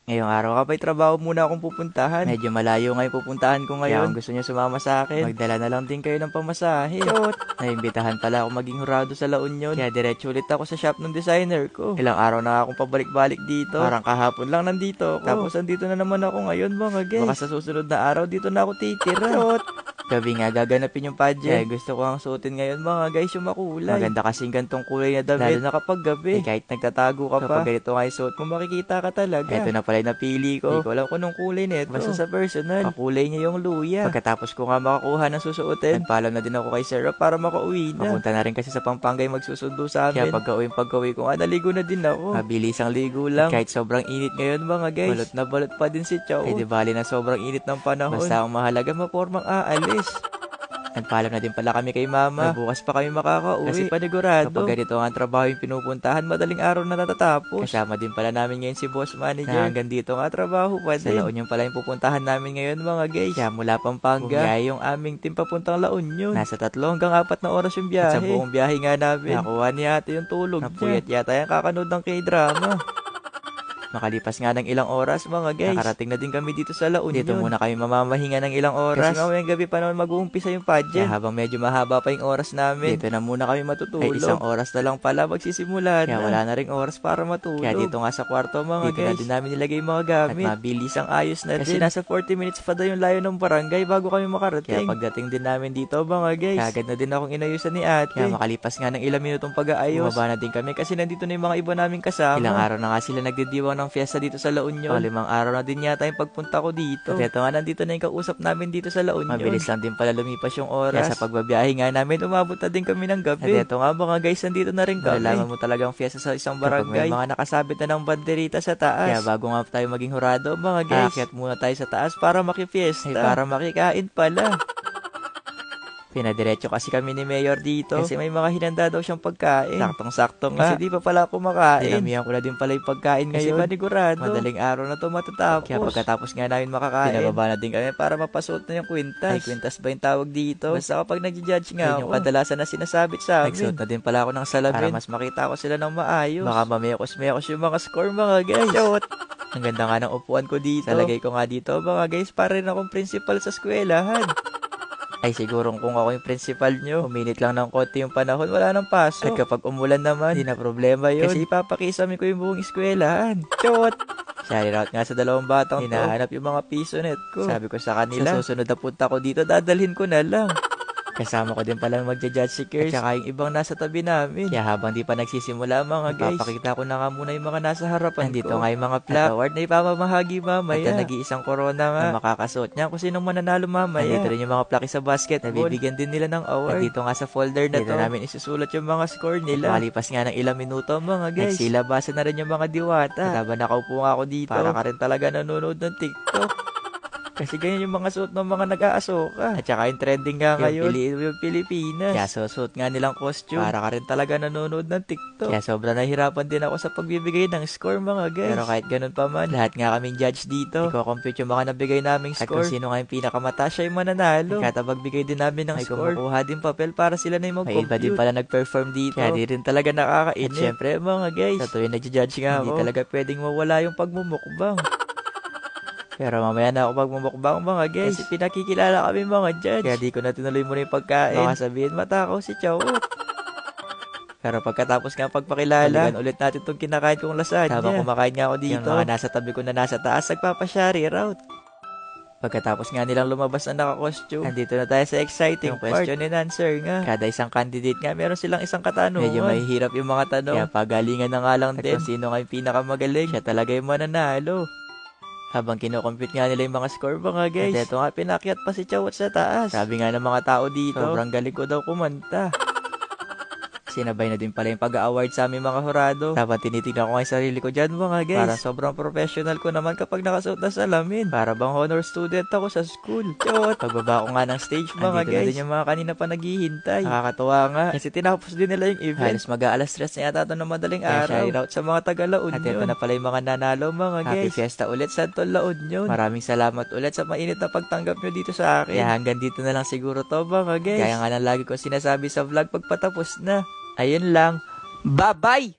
Ngayong araw ka pa'y trabaho muna akong pupuntahan. Medyo malayo nga yung pupuntahan ko ngayon. Kaya kung gusto niyo sumama sa akin, magdala na lang din kayo ng pamasahe. Chot! Naimbitahan pala ako maging hurado sa La Union. Kaya diretso ulit ako sa shop ng designer ko. Ilang araw na akong pabalik-balik dito. Parang kahapon lang nandito ako. Tapos andito na naman ako ngayon mga guys. Baka sa susunod na araw dito na ako titira. Chot! Gabi nga gaganapin yung pageant. Kaya gusto ko ang suotin ngayon mga guys yung makulay. Maganda kasing gantong kulay na damit. Lalo na kapag gabi. Kahit nagtatago ka pa. Kapag ganito nga yung suot mo makikita ka talaga. Ito na pala yung napili ko. Hindi ko alam kung anong kulay nito. Basta sa personal. Kakulay niya yung luya. Pagkatapos ko nga makakuha ng susuotin, nagpaalam na din ako kay Sarah para makauwi na. Papunta na rin kasi sa Pampanga yung magsusundo sa amin. Kaya pagka-uwi ko nga naligo na din ako. Mabilis ang ligo lang. Kahit sobrang init ngayon mga guys. Balot na balot pa din si Chow. Ay di bali na sobrang init ng panahon. Basta ang mahalaga mapormang aalis. Nagpaalam na din pala kami kay mama. Bukas pa kami makakauwi. Kasi panigurado, kapag ganito ang trabaho yung pinupuntahan, madaling araw na natatapos. Kasama din pala namin ngayon si boss manager. Na hanggang dito nga trabaho pa din. Sa La Union pala yung pupuntahan namin ngayon mga guys. Kaya mula Pampanga, bumiyay yung aming team papuntang La Union. Nasa 3 hanggang 4 na oras yung biyahe. At sa buong biyahe nga namin, nakuha ni ate yung tulog. Napuyat yata yung kakanood ng K-drama. Makalipas nga ng ilang oras mga guys, nakarating na din kami dito sa La Union. Dito muna kami mamamahinga ng ilang oras. Kasi mamayang gabi pa naman mag-uumpisa yung pageant. Kaya habang medyo mahaba pa yung oras namin, dito na muna kami matutulog. Ay 1 oras na lang pala magsisimula. Kaya wala na ring oras para matulog. Kaya dito nga sa kwarto mga dito guys, dito na din namin nilagay yung mga gamit. At mabilis ang ayos na kasi din. Nasa 40 minutes pa daw yung layo ng barangay bago kami makarating. Kaya pagdating din namin dito mga guys, kagad na din akong inayusan ni ate. Kaya makalipas nga ng ilang minutong pag-aayos, bumaba na din kami kasi nandito na yung mga iba naming kasama. Ilang araw na nga sila nagdidiwang ng fiesta dito sa La Union. 5 araw na din yata yung pagpunta ko dito. At eto nga nandito na yung kausap namin dito sa La Union. Mabilis lang din pala lumipas yung oras. Kaya sa pagbabiyahe nga namin, umabot na din kami ng gabi. At eto nga mga guys, nandito na rin kami. Malalaman mo talagang fiesta sa isang barangay. Kapag may mga nakasabit na ng banderita sa taas. Kaya bago nga tayo maging hurado mga guys, aakyat muna tayo sa taas para makifiesta. Ay para makikain pala. Pinadiretso kasi kami ni Mayor dito kasi may mga hinanda daw siyang pagkain. Saktong-sakto nga. Kasi di pa pala ako makain. Dinamihan ko na din pala yung pagkain ngayon. Kasi panigurado, madaling araw na to matatapos. Kaya pagkatapos nga namin makakain, pinababa na din kami para mapasuot na yung kwintas. Ay, kwintas ba yung tawag dito? Basta kapag nag-judge nga ako, yung kadalasan na sinasabit sa amin. Nagsuot na din pala ako ng salamin para mas makita ko sila ng maayos. Baka mamekos-mekos yung mga score mga guys. Shot! Ang ganda nga ng upuan ko dito. Talagay ko nga dito mga guys, para rin akong principal sa eskwelahan. Ay siguro kung ako yung principal nyo, uminit lang ng konti yung panahon, wala nang pasok. At kapag umulan naman, hindi na problema yun. Kasi ipapakisami ko yung buong eskwelahan. Chot! Shout out nga sa 2 batang hinahanap yung mga piso net ko. Sabi ko sa kanila, sa susunod na punta ko dito, dadalhin ko na lang. Kasama ko din palang magja-judge si Kers at saka yung ibang nasa tabi namin. Kaya habang di pa nagsisimula mga guys, papakita ko na nga muna yung mga nasa harapan. Nandito nga yung mga plaque at award na ipamamahagi mamaya. At nag-iisang corona nga na makakasuot niya kung sinong mananalo mamaya. Nandito rin yung mga plaque sa basketball. Nabibigyan din nila ng award. At dito nga sa folder na dito namin isusulat yung mga score nila. Malipas nga ng ilang minuto mga guys, nagsilabasan na rin yung mga diwata. At habang nakaupo nga ako dito, para ka rin talaga nanonood ng TikTok. Kasi ganyan yung mga suot ng mga nag-aasoka. At saka yung trending nga ngayon, yung Pilipinas. Kaya susuot nga nilang costume. Para ka rin talaga nanonood ng TikTok. Kaya sobrang nahihirapan din ako sa pagbibigay ng score mga guys. Pero kahit ganun pa man, lahat nga kaming judge dito. Iko-compute yung mga nabigay naming score. At kung sino nga yung pinakamataas, siya yung mananalo. Katapagbigay din namin ng score. Ay kumukuha din papel para sila na yung mag-compute. May iba din pala nag-perform dito. Kaya di rin talaga nakakainit. At syempre mga guys, sa tuwing nag-judge nga ako, hindi talaga pwedeng mawala yung pagmumukbang. Pero mamaya na ako magmumukbang mga guys. Kasi pinakikilala kami mga judge. Kaya di ko na tinuloy muna yung pagkain. Baka sabihin matakaw si Chow. Pero pagkatapos nga pagpakilala, balikan ulit natin itong kinakain kong lasagna. Habang kumakain nga ako dito, yung mga nasa tabi ko na nasa taas, nagpapashari route. Pagkatapos nga nilang lumabas na naka-costume, nandito na tayo sa exciting part. Question and answer nga. Kada isang candidate nga, meron silang isang katanungan. Medyo mahihirap yung mga tanong. Kaya pagalingan na nga lang din. Kung sino nga yung pinakamagaling, siya talaga yung mananalo. Habang kinocompute nga nila yung mga score mga guys. At eto nga, pinakyat pa si Chawat sa taas. Sabi nga ng mga tao dito, sobrang galing ko daw kumanta. Sinabay na din pala yung pag-award sa aming mga hurado. Dapat tinitignan ko nga yung sarili ko dyan mga guys. Para sobrang professional ko naman kapag nakasuot na salamin. Para bang honor student ako sa school. Chot! Pagbaba ko nga ng stage mga guys. Andito na din yung mga kanina pa naghihintay. Nakakatuwa nga. Kasi tinapos din nila yung event. Halos mag-aalas 3 na yata ito ng madaling araw. Shout out sa mga taga La Union. At ito na pala yung mga nanalo mga guys. Happy fiesta ulit sa La Union. Maraming salamat ulit sa mainit na pagtanggap nyo dito sa akin. Kaya hanggang dito na lang siguro to mga guys. Kaya nga nang lagi ko sinasabi sa vlog pagpatapos na. Ayun lang. Bye-bye!